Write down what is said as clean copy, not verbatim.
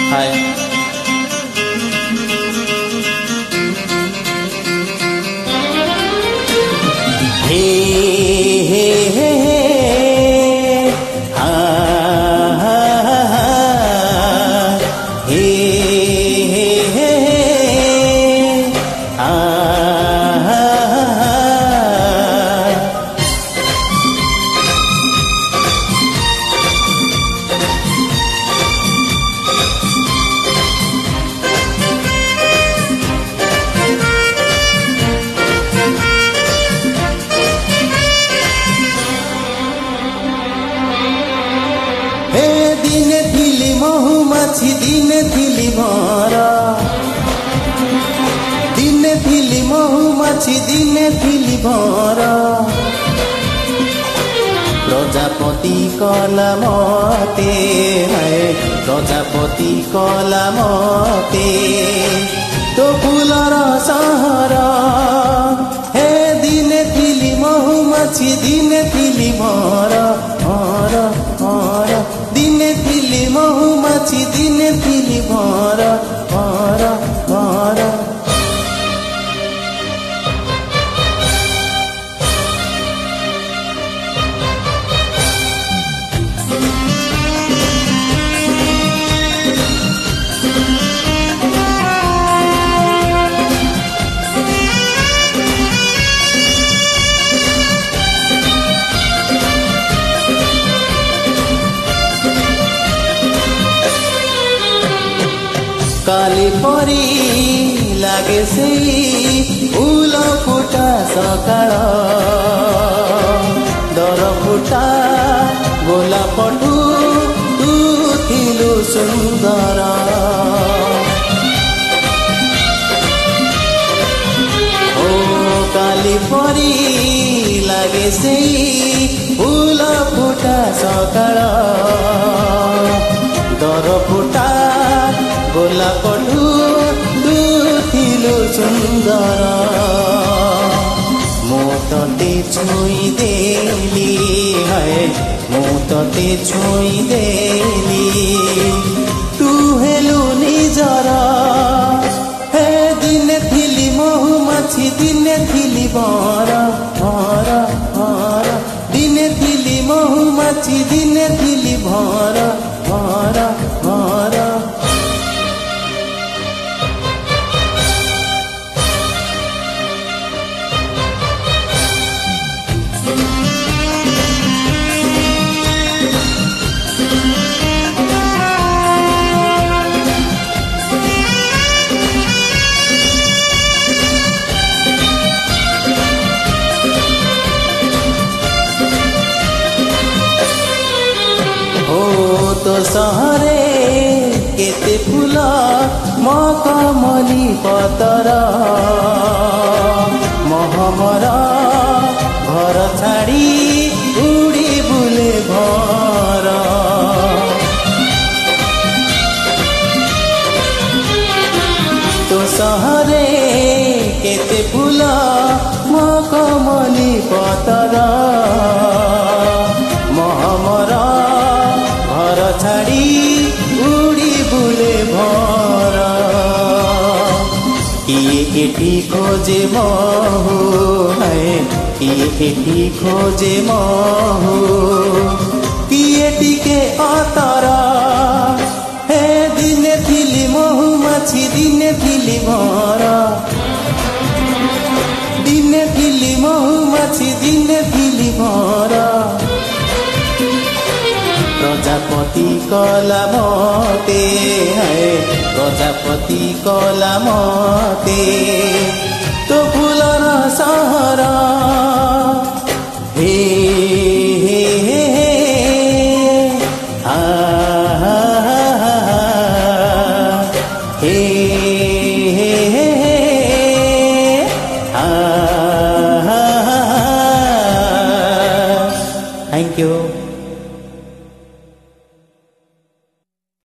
हाय हे हे हे हा हा हा हे हे हा हा दिने थिली महुमाछी दिने थिली भरा दिने थिली महुमाछी दिने थिली भरा प्रजापति कला मते है प्रजापति कला मते तो फुलर सहरा हे दिने थिली महुमाछी दिने थिली भरा भरा भरा दिने थिली महुमाछी दिने थिली भरा भरा भरा काली परी लागे से फूल फुटा सकाळ दर फुटा गोला पटु तू थिलु सुंदर ओ काली परी लागे से फूल फुटा सकाळ दर फुटा गोला पटु दुथिलु सुंदर मो तते छुई देली है मो तते छुई देली तू हेलु निजर हे दिने थिली महुमाछी दिने थिली भरा भरा भरा दिने थिली महुमाछी दिने थिली भरा भरा भरा तो सहरे केते फूल मखमली पतर महमरा घर छाड़ी उड़ी बुले भर तो सहरे केते फूल मखमली पतर महमरा घर छाड़ी उड़ी बुले भरा किए एठी खोजे महु है किए एठी खोजे महु किए टिके अतरा हे दिने थिली महुमाछी दिने थिली भरा दिने थिली महुमाछी दिने थिली भरा प्रजापति कला मते है प्रजापति कला मते तो फुलर सह